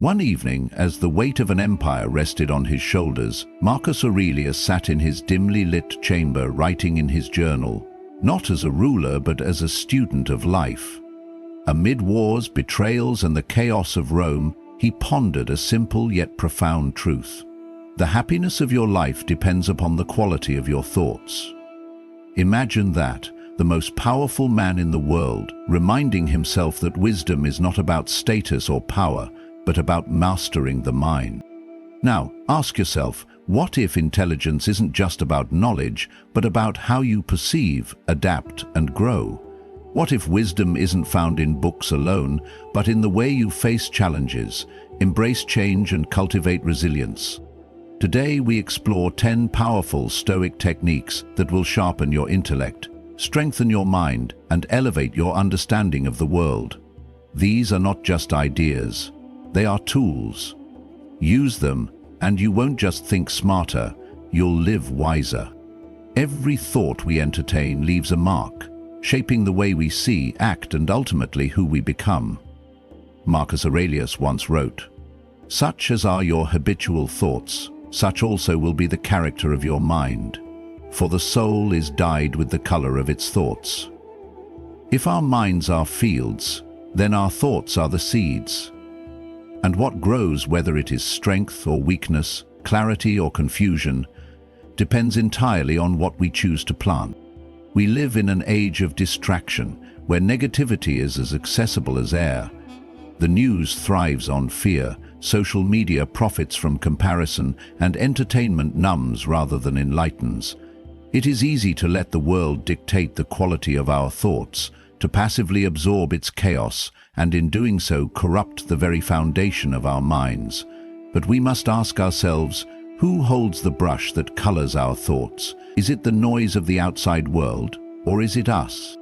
One evening, as the weight of an empire rested on his shoulders, Marcus Aurelius sat in his dimly lit chamber writing in his journal, not as a ruler but as a student of life. Amid wars, betrayals, and the chaos of Rome, he pondered a simple yet profound truth. The happiness of your life depends upon the quality of your thoughts. Imagine that, the most powerful man in the world, reminding himself that wisdom is not about status or power, but about mastering the mind. Now, ask yourself, what if intelligence isn't just about knowledge, but about how you perceive, adapt, and grow? What if wisdom isn't found in books alone, but in the way you face challenges, embrace change, and cultivate resilience? Today we explore 10 powerful Stoic techniques that will sharpen your intellect, strengthen your mind, and elevate your understanding of the world. These are not just ideas. They are tools. Use them, and you won't just think smarter, you'll live wiser. Every thought we entertain leaves a mark, shaping the way we see, act, and ultimately who we become. Marcus Aurelius once wrote, "Such as are your habitual thoughts, such also will be the character of your mind, for the soul is dyed with the color of its thoughts." If our minds are fields, then our thoughts are the seeds. And what grows, whether it is strength or weakness, clarity or confusion, depends entirely on what we choose to plant. We live in an age of distraction, where negativity is as accessible as air. The news thrives on fear, social media profits from comparison, and entertainment numbs rather than enlightens. It is easy to let the world dictate the quality of our thoughts, to passively absorb its chaos, and in doing so corrupt the very foundation of our minds. But we must ask ourselves, who holds the brush that colors our thoughts? Is it the noise of the outside world, or is it us?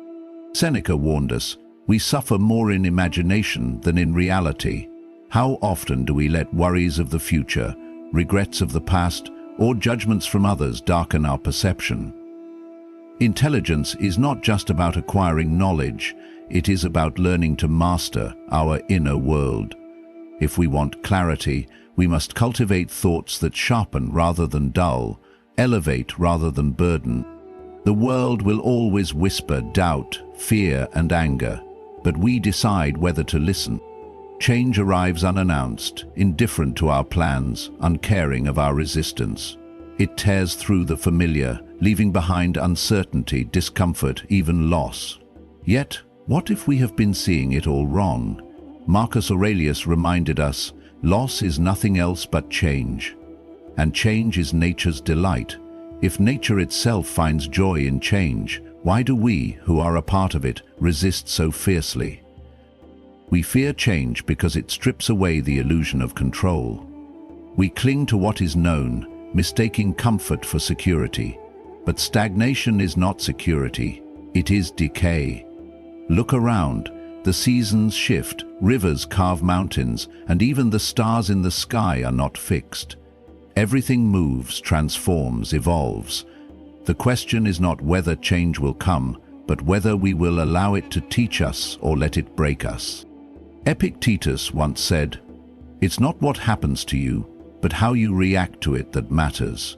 Seneca warned us, we suffer more in imagination than in reality. How often do we let worries of the future, regrets of the past, or judgments from others darken our perception? Intelligence is not just about acquiring knowledge, it is about learning to master our inner world. If we want clarity, we must cultivate thoughts that sharpen rather than dull, elevate rather than burden. The world will always whisper doubt, fear, and anger, but we decide whether to listen. Change arrives unannounced, indifferent to our plans, uncaring of our resistance. It tears through the familiar, leaving behind uncertainty, discomfort, even loss. Yet, what if we have been seeing it all wrong? Marcus Aurelius reminded us, loss is nothing else but change. And change is nature's delight. If nature itself finds joy in change, why do we, who are a part of it, resist so fiercely? We fear change because it strips away the illusion of control. We cling to what is known, mistaking comfort for security. But stagnation is not security, it is decay. Look around, the seasons shift, rivers carve mountains, and even the stars in the sky are not fixed. Everything moves, transforms, evolves. The question is not whether change will come, but whether we will allow it to teach us or let it break us. Epictetus once said, "It's not what happens to you, but how you react to it that matters."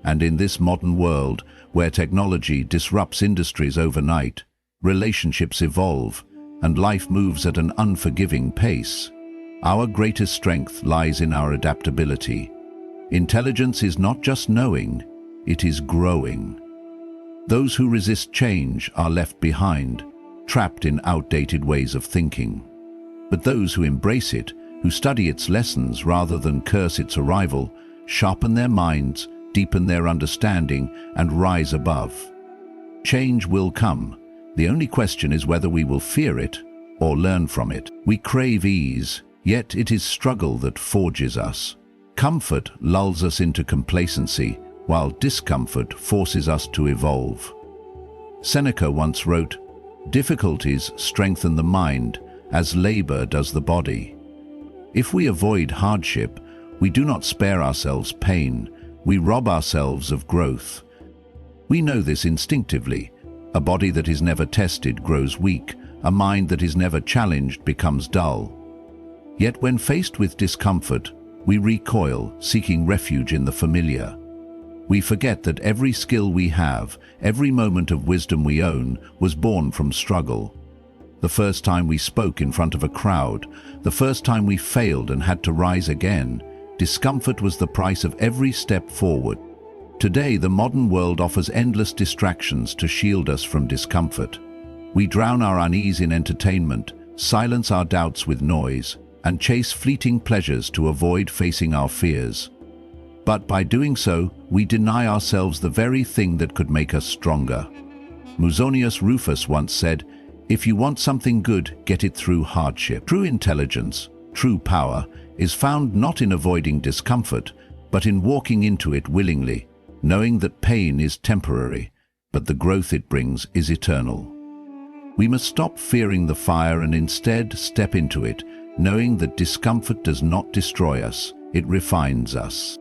And in this modern world, where technology disrupts industries overnight, relationships evolve, and life moves at an unforgiving pace, our greatest strength lies in our adaptability. Intelligence is not just knowing, it is growing. Those who resist change are left behind, trapped in outdated ways of thinking. But those who embrace it, who study its lessons rather than curse its arrival, sharpen their minds, deepen their understanding, and rise above. Change will come. The only question is whether we will fear it or learn from it. We crave ease, yet it is struggle that forges us. Comfort lulls us into complacency, while discomfort forces us to evolve. Seneca once wrote, "Difficulties strengthen the mind, as labor does the body." If we avoid hardship, we do not spare ourselves pain, we rob ourselves of growth. We know this instinctively. A body that is never tested grows weak, a mind that is never challenged becomes dull. Yet when faced with discomfort, we recoil, seeking refuge in the familiar. We forget that every skill we have, every moment of wisdom we own, was born from struggle. The first time we spoke in front of a crowd, the first time we failed and had to rise again, discomfort was the price of every step forward. Today, the modern world offers endless distractions to shield us from discomfort. We drown our unease in entertainment, silence our doubts with noise, and chase fleeting pleasures to avoid facing our fears. But by doing so, we deny ourselves the very thing that could make us stronger. Musonius Rufus once said, "If you want something good, get it through hardship." True intelligence, true power, is found not in avoiding discomfort, but in walking into it willingly, knowing that pain is temporary, but the growth it brings is eternal. We must stop fearing the fire and instead step into it, knowing that discomfort does not destroy us, it refines us.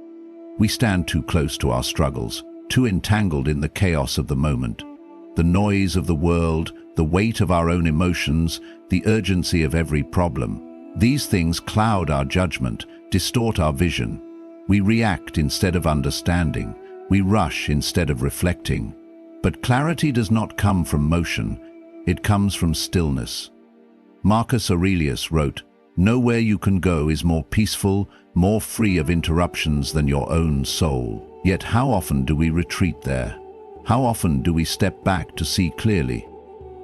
We stand too close to our struggles, too entangled in the chaos of the moment. The noise of the world, the weight of our own emotions, the urgency of every problem. These things cloud our judgment, distort our vision. We react instead of understanding. We rush instead of reflecting. But clarity does not come from motion, it comes from stillness. Marcus Aurelius wrote, "Nowhere you can go is more peaceful, more free of interruptions than your own soul." Yet how often do we retreat there? How often do we step back to see clearly?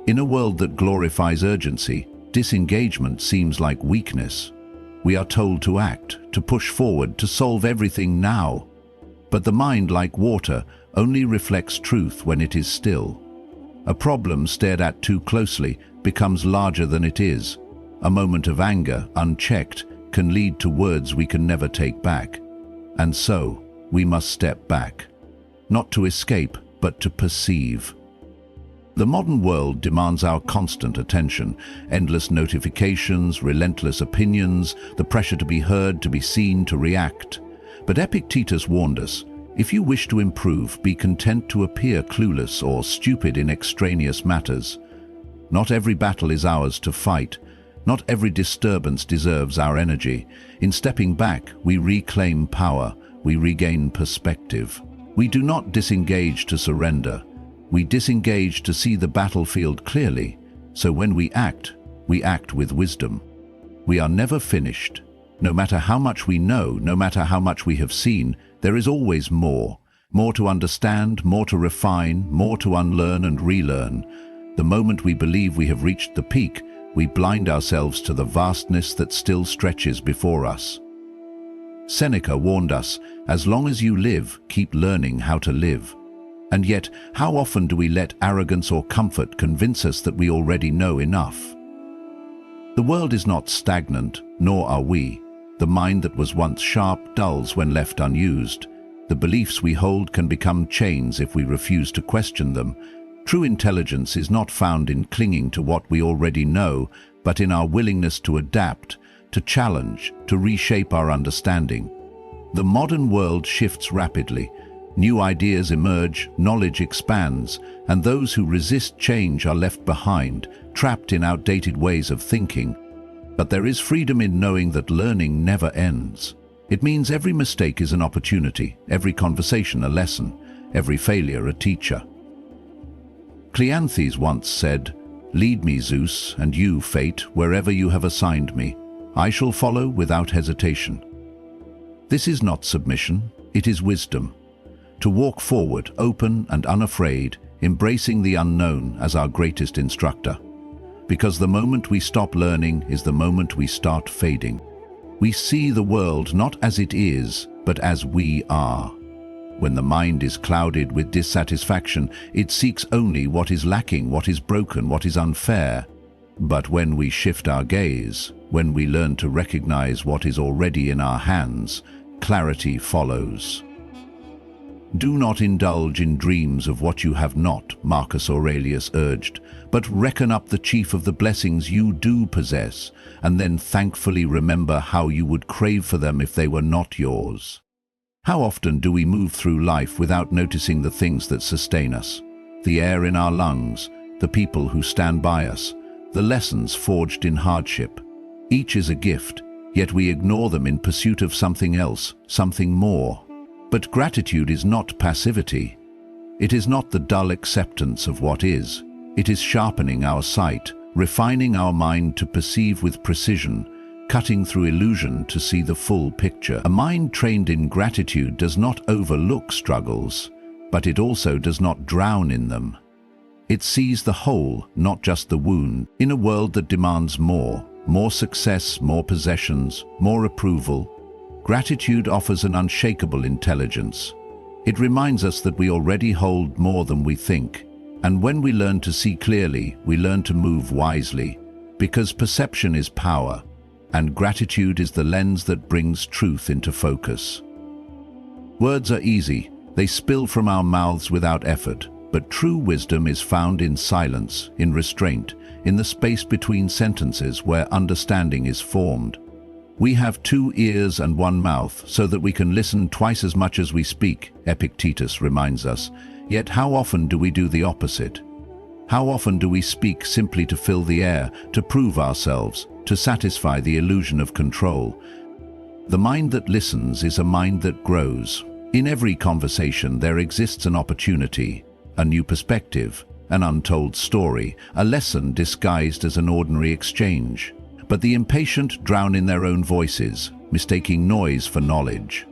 In a world that glorifies urgency, disengagement seems like weakness. We are told to act, to push forward, to solve everything now. But the mind, like water, only reflects truth when it is still. A problem stared at too closely becomes larger than it is. A moment of anger, unchecked, can lead to words we can never take back. And so, we must step back. Not to escape, but to perceive. The modern world demands our constant attention. Endless notifications, relentless opinions, the pressure to be heard, to be seen, to react. But Epictetus warned us, if you wish to improve, be content to appear clueless or stupid in extraneous matters. Not every battle is ours to fight. Not every disturbance deserves our energy. In stepping back, we reclaim power, we regain perspective. We do not disengage to surrender. We disengage to see the battlefield clearly. So when we act with wisdom. We are never finished. No matter how much we know, no matter how much we have seen, there is always more. More to understand, more to refine, more to unlearn and relearn. The moment we believe we have reached the peak, we blind ourselves to the vastness that still stretches before us. Seneca warned us, as long as you live, keep learning how to live. And yet, how often do we let arrogance or comfort convince us that we already know enough? The world is not stagnant, nor are we. The mind that was once sharp dulls when left unused. The beliefs we hold can become chains if we refuse to question them. True intelligence is not found in clinging to what we already know, but in our willingness to adapt, to challenge, to reshape our understanding. The modern world shifts rapidly. New ideas emerge, knowledge expands, and those who resist change are left behind, trapped in outdated ways of thinking. But there is freedom in knowing that learning never ends. It means every mistake is an opportunity, every conversation a lesson, every failure a teacher. Cleanthes once said, "Lead me, Zeus, and you, fate, wherever you have assigned me. I shall follow without hesitation." This is not submission, it is wisdom. To walk forward, open and unafraid, embracing the unknown as our greatest instructor. Because the moment we stop learning is the moment we start fading. We see the world not as it is, but as we are. When the mind is clouded with dissatisfaction, it seeks only what is lacking, what is broken, what is unfair. But when we shift our gaze, when we learn to recognize what is already in our hands, clarity follows. Do not indulge in dreams of what you have not, Marcus Aurelius urged, but reckon up the chief of the blessings you do possess, and then thankfully remember how you would crave for them if they were not yours. How often do we move through life without noticing the things that sustain us? The air in our lungs, the people who stand by us, the lessons forged in hardship. Each is a gift, yet we ignore them in pursuit of something else, something more. But gratitude is not passivity. It is not the dull acceptance of what is. It is sharpening our sight, refining our mind to perceive with precision, cutting through illusion to see the full picture. A mind trained in gratitude does not overlook struggles, but it also does not drown in them. It sees the whole, not just the wound. In a world that demands more success, more possessions, more approval, gratitude offers an unshakable intelligence. It reminds us that we already hold more than we think, and when we learn to see clearly, we learn to move wisely, because perception is power, and gratitude is the lens that brings truth into focus. Words are easy, they spill from our mouths without effort, but true wisdom is found in silence, in restraint, in the space between sentences where understanding is formed. We have 2 ears and 1 mouth so that we can listen twice as much as we speak, Epictetus reminds us. Yet how often do we do the opposite? How often do we speak simply to fill the air, to prove ourselves, to satisfy the illusion of control? The mind that listens is a mind that grows. In every conversation there exists an opportunity, a new perspective, an untold story, a lesson disguised as an ordinary exchange. But the impatient drown in their own voices, mistaking noise for knowledge.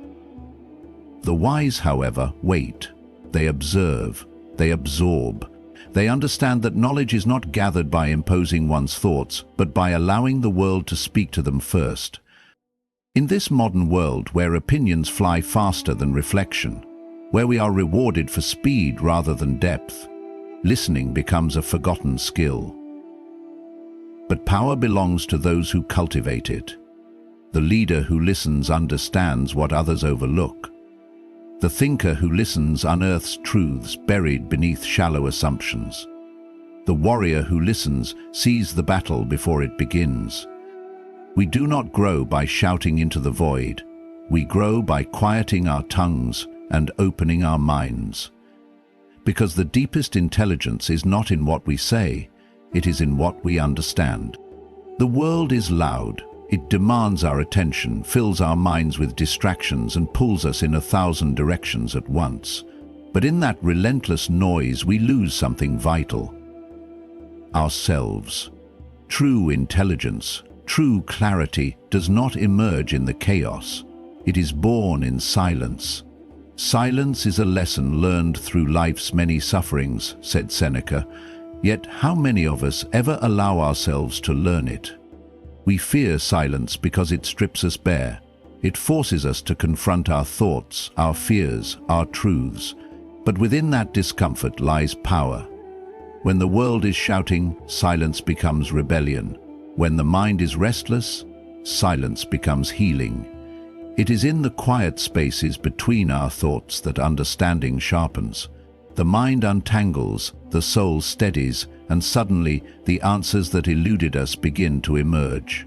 The wise, however, wait. They observe. They absorb. They understand that knowledge is not gathered by imposing one's thoughts, but by allowing the world to speak to them first. In this modern world where opinions fly faster than reflection, where we are rewarded for speed rather than depth, listening becomes a forgotten skill. But power belongs to those who cultivate it. The leader who listens understands what others overlook. The thinker who listens unearths truths buried beneath shallow assumptions. The warrior who listens sees the battle before it begins. We do not grow by shouting into the void. We grow by quieting our tongues and opening our minds. Because the deepest intelligence is not in what we say, it is in what we understand. The world is loud. It demands our attention, fills our minds with distractions, and pulls us in 1,000 directions at once. But in that relentless noise, we lose something vital: ourselves. True intelligence, true clarity does not emerge in the chaos. It is born in silence. Silence is a lesson learned through life's many sufferings, said Seneca. Yet how many of us ever allow ourselves to learn it? We fear silence because it strips us bare. It forces us to confront our thoughts, our fears, our truths. But within that discomfort lies power. When the world is shouting, silence becomes rebellion. When the mind is restless, silence becomes healing. It is in the quiet spaces between our thoughts that understanding sharpens. The mind untangles, the soul steadies, and suddenly the answers that eluded us begin to emerge.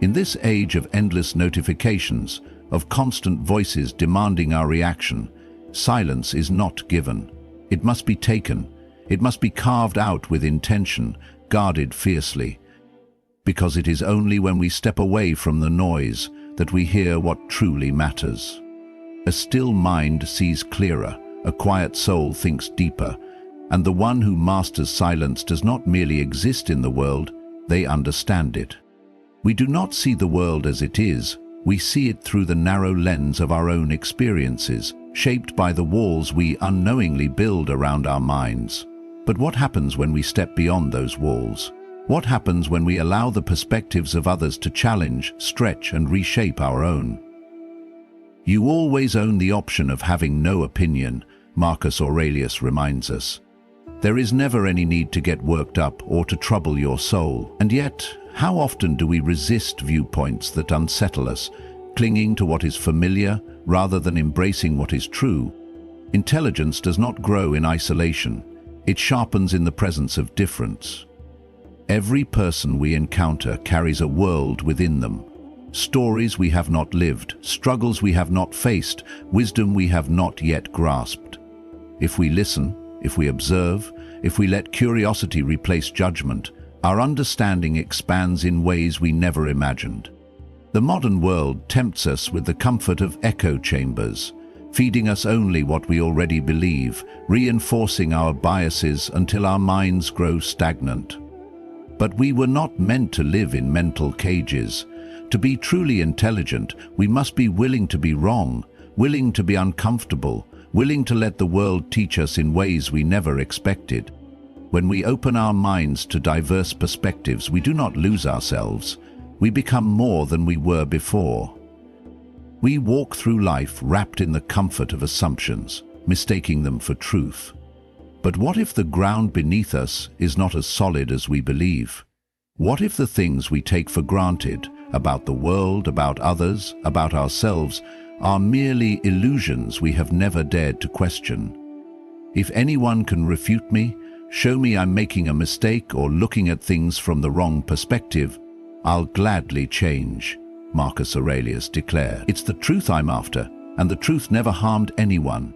In this age of endless notifications, of constant voices demanding our reaction, silence is not given. It must be taken. It must be carved out with intention, guarded fiercely. Because it is only when we step away from the noise that we hear what truly matters. A still mind sees clearer. A quiet soul thinks deeper, and the one who masters silence does not merely exist in the world, they understand it. We do not see the world as it is, we see it through the narrow lens of our own experiences, shaped by the walls we unknowingly build around our minds. But what happens when we step beyond those walls? What happens when we allow the perspectives of others to challenge, stretch, and reshape our own? You always own the option of having no opinion, Marcus Aurelius reminds us. There is never any need to get worked up or to trouble your soul. And yet, how often do we resist viewpoints that unsettle us, clinging to what is familiar rather than embracing what is true? Intelligence does not grow in isolation. It sharpens in the presence of difference. Every person we encounter carries a world within them. Stories we have not lived, struggles we have not faced, wisdom we have not yet grasped. If we listen, if we observe, if we let curiosity replace judgment, our understanding expands in ways we never imagined. The modern world tempts us with the comfort of echo chambers, feeding us only what we already believe, reinforcing our biases until our minds grow stagnant. But we were not meant to live in mental cages. To be truly intelligent, we must be willing to be wrong, willing to be uncomfortable, willing to let the world teach us in ways we never expected. When we open our minds to diverse perspectives, we do not lose ourselves. We become more than we were before. We walk through life wrapped in the comfort of assumptions, mistaking them for truth. But what if the ground beneath us is not as solid as we believe? What if the things we take for granted about the world, about others, about ourselves, are merely illusions we have never dared to question? If anyone can refute me, show me I'm making a mistake or looking at things from the wrong perspective, I'll gladly change, Marcus Aurelius declared. It's the truth I'm after, and the truth never harmed anyone.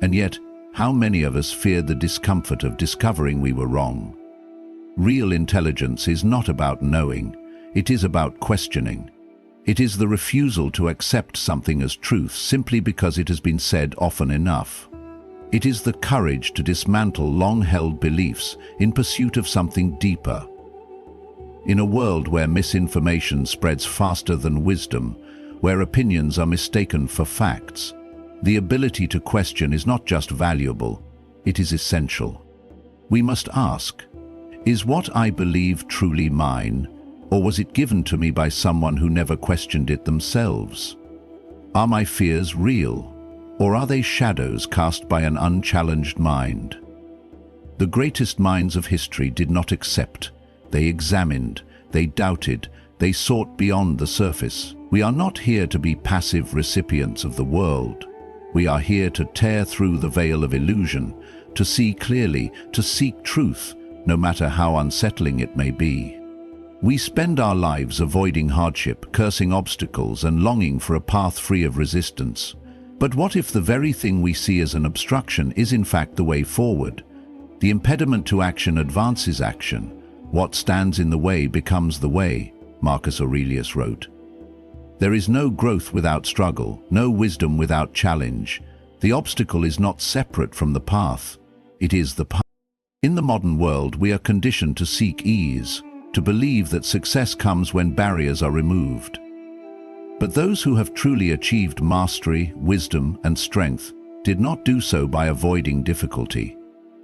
And yet, how many of us feared the discomfort of discovering we were wrong? Real intelligence is not about knowing, it is about questioning. It is the refusal to accept something as truth simply because it has been said often enough. It is the courage to dismantle long-held beliefs in pursuit of something deeper. In a world where misinformation spreads faster than wisdom, where opinions are mistaken for facts, the ability to question is not just valuable, it is essential. We must ask, is what I believe truly mine, or was it given to me by someone who never questioned it themselves? Are my fears real, or are they shadows cast by an unchallenged mind? The greatest minds of history did not accept. They examined, they doubted, they sought beyond the surface. We are not here to be passive recipients of the world. We are here to tear through the veil of illusion, to see clearly, to seek truth, no matter how unsettling it may be. We spend our lives avoiding hardship, cursing obstacles, and longing for a path free of resistance. But what if the very thing we see as an obstruction is in fact the way forward? The impediment to action advances action. What stands in the way becomes the way, Marcus Aurelius wrote. There is no growth without struggle, no wisdom without challenge. The obstacle is not separate from the path, it is the path. In the modern world, we are conditioned to seek ease, to believe that success comes when barriers are removed. But those who have truly achieved mastery, wisdom, and strength did not do so by avoiding difficulty.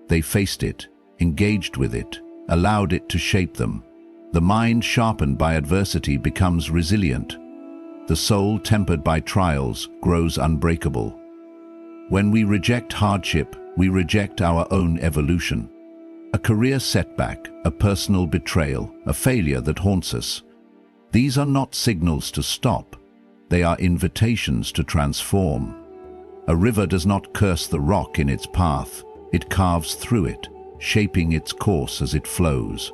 They faced it, engaged with it, allowed it to shape them. The mind sharpened by adversity becomes resilient. The soul tempered by trials grows unbreakable. When we reject hardship, we reject our own evolution. A career setback, a personal betrayal, a failure that haunts us. These are not signals to stop. They are invitations to transform. A river does not curse the rock in its path. It carves through it, shaping its course as it flows.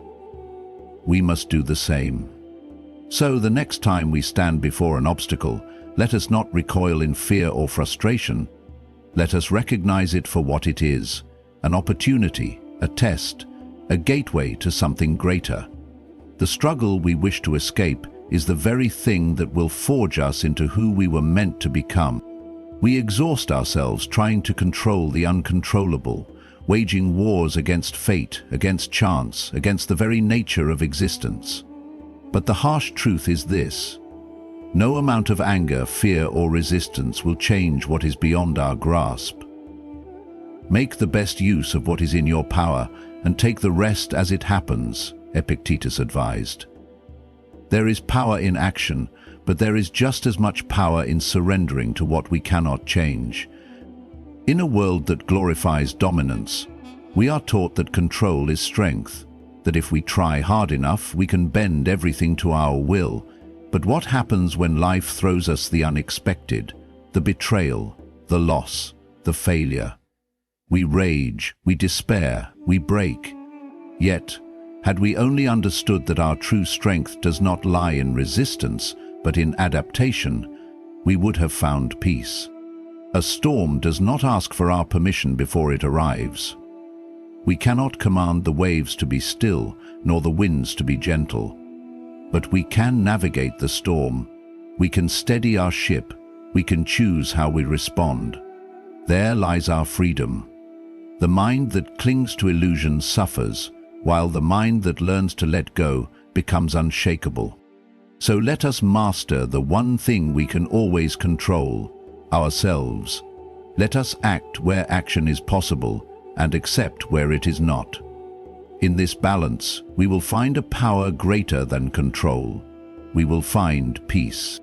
We must do the same. So the next time we stand before an obstacle, let us not recoil in fear or frustration. Let us recognize it for what it is, an opportunity, a test, a gateway to something greater. The struggle we wish to escape is the very thing that will forge us into who we were meant to become. We exhaust ourselves trying to control the uncontrollable, waging wars against fate, against chance, against the very nature of existence. But the harsh truth is this: no amount of anger, fear, or resistance will change what is beyond our grasp. Make the best use of what is in your power and take the rest as it happens, Epictetus advised. There is power in action, but there is just as much power in surrendering to what we cannot change. In a world that glorifies dominance, we are taught that control is strength, that if we try hard enough, we can bend everything to our will. But what happens when life throws us the unexpected, the betrayal, the loss, the failure? We rage, we despair, we break. Yet, had we only understood that our true strength does not lie in resistance, but in adaptation, we would have found peace. A storm does not ask for our permission before it arrives. We cannot command the waves to be still, nor the winds to be gentle. But we can navigate the storm. We can steady our ship. We can choose how we respond. There lies our freedom. The mind that clings to illusions suffers, while the mind that learns to let go becomes unshakable. So let us master the one thing we can always control, ourselves. Let us act where action is possible and accept where it is not. In this balance, we will find a power greater than control. We will find peace.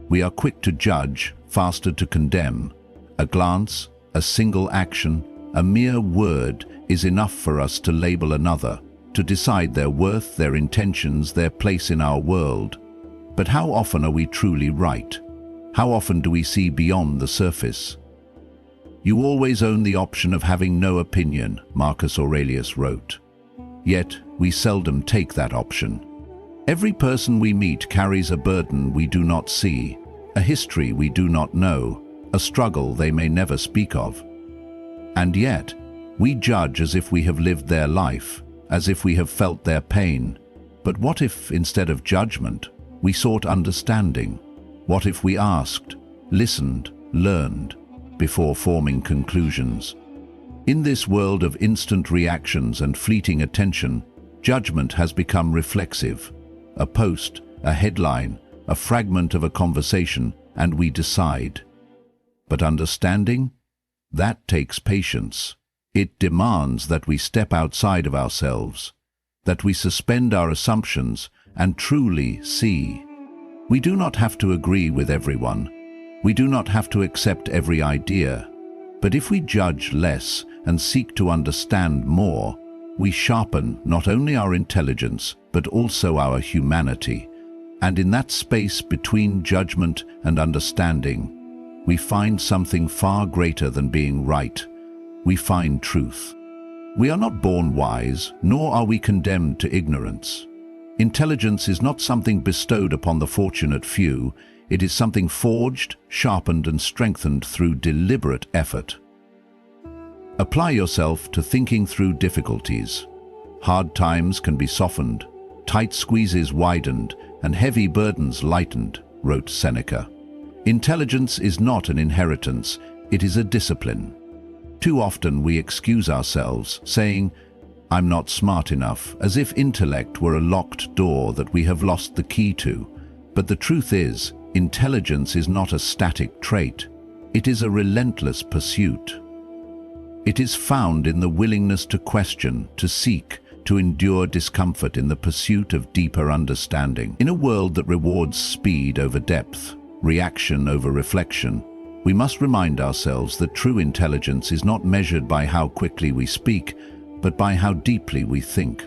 We are quick to judge, faster to condemn. A glance, a single action, a mere word is enough for us to label another, to decide their worth, their intentions, their place in our world. But how often are we truly right? How often do we see beyond the surface? You always own the option of having no opinion, Marcus Aurelius wrote. Yet, we seldom take that option. Every person we meet carries a burden we do not see, a history we do not know, a struggle they may never speak of. And yet, we judge as if we have lived their life, as if we have felt their pain. But what if, instead of judgment, we sought understanding? What if we asked, listened, learned, before forming conclusions? In this world of instant reactions and fleeting attention, judgment has become reflexive. A post, a headline, a fragment of a conversation, and we decide. But understanding? That takes patience. It demands that we step outside of ourselves, that we suspend our assumptions and truly see. We do not have to agree with everyone. We do not have to accept every idea. But if we judge less and seek to understand more, we sharpen not only our intelligence, but also our humanity. And in that space between judgment and understanding, we find something far greater than being right. We find truth. We are not born wise, nor are we condemned to ignorance. Intelligence is not something bestowed upon the fortunate few. It is something forged, sharpened, and strengthened through deliberate effort. Apply yourself to thinking through difficulties. Hard times can be softened, tight squeezes widened, and heavy burdens lightened, wrote Seneca. Intelligence is not an inheritance, it is a discipline. Too often we excuse ourselves, saying, "I'm not smart enough," as if intellect were a locked door that we have lost the key to. But the truth is, intelligence is not a static trait. It is a relentless pursuit. It is found in the willingness to question, to seek, to endure discomfort in the pursuit of deeper understanding. In a world that rewards speed over depth, reaction over reflection, we must remind ourselves that true intelligence is not measured by how quickly we speak, but by how deeply we think.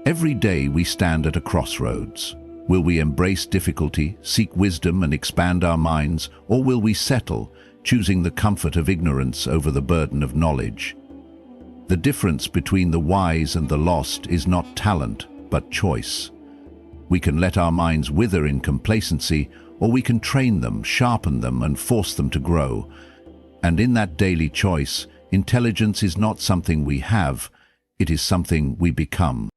Every day we stand at a crossroads. Will we embrace difficulty, seek wisdom and expand our minds, or will we settle, choosing the comfort of ignorance over the burden of knowledge? The difference between the wise and the lost is not talent, but choice. We can let our minds wither in complacency, or we can train them, sharpen them, and force them to grow. And in that daily choice, intelligence is not something we have, it is something we become.